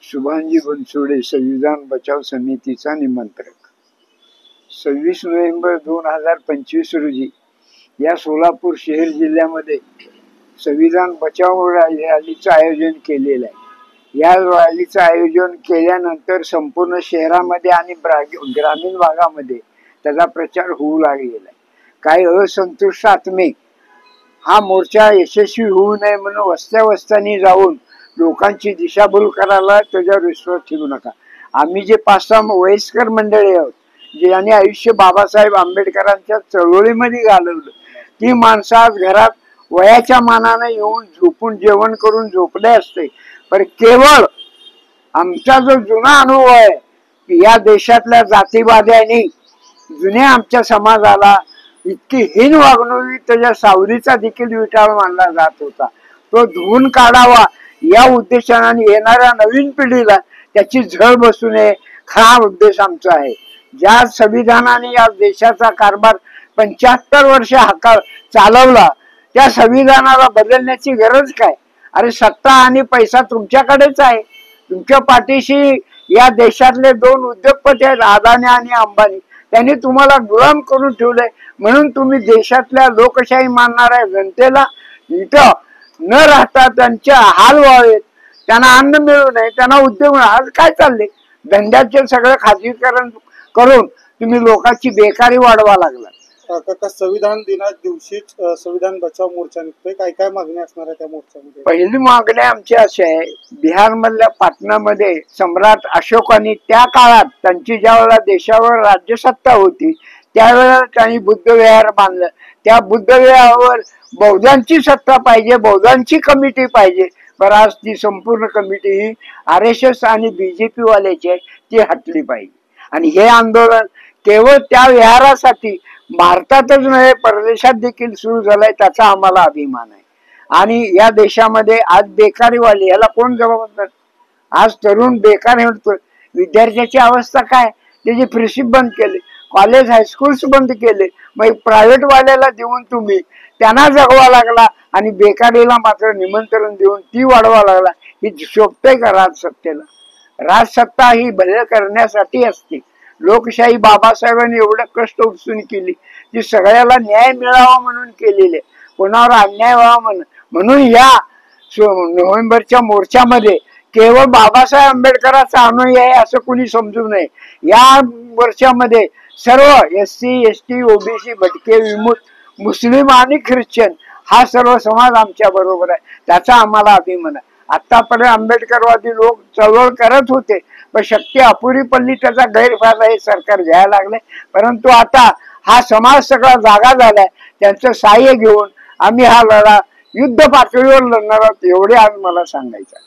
शुभांगी बनसोडे, संविधान बचाव समितीचा निमंत्रक। 26 नोव्हेंबर 2025 रोजी या सोलापूर शहर जिल्ह्यामध्ये संविधान बचाव रॅलीचं आयोजन केलेलं आहे। या रॅलीचं आयोजन केल्यानंतर संपूर्ण शहरामध्ये आणि ग्रामीण भागामध्ये त्याचा प्रचार होऊ लागलेला आहे। काही असंतुष्ट आत्मे हा मोर्चा यशस्वी होऊ नये म्हणून वस्त्या वस्त्यांनी जाऊन लोकांची दिशाभूल करायला त्याच्यावर विश्वास ठेवू नका। आम्ही जे 5-6 वयस्कर मंडळी आहोत ज्यांनी आयुष्य बाबासाहेब आंबेडकरांच्या चळवळीमध्ये घालवलं, ती माणसं आज घरात वयाच्या मानाने येऊन झोपून जेवण करून झोपले असते, पण केवळ आमचा जो जुना अनुभव आहे की या देशातल्या जातीवाद्यांनी जुन्या आमच्या समाजाला इतकी हीन वागणूक त्याच्या सावलीचा देखील विटाळ मानला जात होता, तो धुवून काढावा या उद्देशाने येणाऱ्या नवीन पिढीला त्याची झळ बसू नये हा उद्देश आमचा आहे। ज्या संविधानाने या देशाचा कारभार 75 वर्ष चालवला, त्या संविधानाला बदलण्याची गरज काय? अरे सत्ता आणि पैसा तुमच्याकडेच आहे, तुमच्या पाठीशी या देशातले 2 उद्योगपती आहेत, अदानी आणि अंबानी, त्यांनी तुम्हाला गुलाम करून ठेवले म्हणून तुम्ही देशातल्या लोकशाही मानणाऱ्या जनतेला इथं न राहता त्यांचे हाल व्हावेत, त्यांना अन्न मिळू नये, त्यांना उद्योग आज काय चालले, धंद्याचे सगळं खाजगीकरण करून तुम्ही लोकांची बेकारी वाढवा लागला। संविधान दिना दिवशीच संविधान बचाव मोर्चा निघतोय, काय काय मागणी असणार आहे त्या मोर्चामध्ये? पहिली मागणी आमची अशी आहे, बिहार मधल्या पाटणामध्ये सम्राट अशोकांनी त्या काळात त्यांची ज्या वेळेला देशावर राज्यसत्ता होती त्यावेळेला त्यांनी बुद्ध विहार बांधलं, त्या बुद्ध विहारावर बौद्धांची सत्ता पाहिजे, बौद्धांची कमिटी पाहिजे, पण आज ती संपूर्ण कमिटी ही RSS आणि BJP वाल्याची आहे, ती हटली पाहिजे। आणि हे आंदोलन केवळ त्या विहारासाठी भारतातच नव्हे परदेशात देखील सुरू झालंय, त्याचा आम्हाला अभिमान आहे। आणि या देशामध्ये आज बेकारी वाढली, याला कोण जबाबदार? आज तरुण बेकार म्हणतो, विद्यार्थ्याची अवस्था काय, त्याची फ्रीशिप बंद केली, कॉलेज हायस्कूल्स बंद केले, मग प्रायव्हेट वाल्याला देऊन तुम्ही त्यांना जगवा लागला आणि बेकारीला मात्र निमंत्रण देऊन ती वाढवा लागला। ही शोभतंय का राजसत्तेला? राजसत्ता ही भले करण्यासाठी असते। लोकशाही बाबासाहेबांनी एवढं कष्ट उपसून केली, ती सगळ्याला न्याय मिळावा म्हणून केलेले, कोणावर अन्याय व्हावा म्हणून या नोव्हेंबरच्या मोर्चामध्ये केवळ बाबासाहेब आंबेडकरांचा अनुयायी आहे असं कुणी समजू नये। या मोर्चामध्ये सर्व SC ST OBC भटके विमुक्त मुस्लिम आणि ख्रिश्चन हा सर्व समाज आमच्या बरोबर आहे, त्याचा आम्हाला अभिमान आहे। आतापर्यंत आंबेडकरवादी लोक चळवळ करत होते, पण शक्ती अपुरी पडली, त्याचा गैरफायदा हे सरकार घ्यायला लागले, परंतु आता हा समाज सगळा जागा झालाय, त्यांचं सहाय्य घेऊन आम्ही हा लढा युद्ध पातळीवर लढणार आहोत, एवढे आज मला सांगायचं।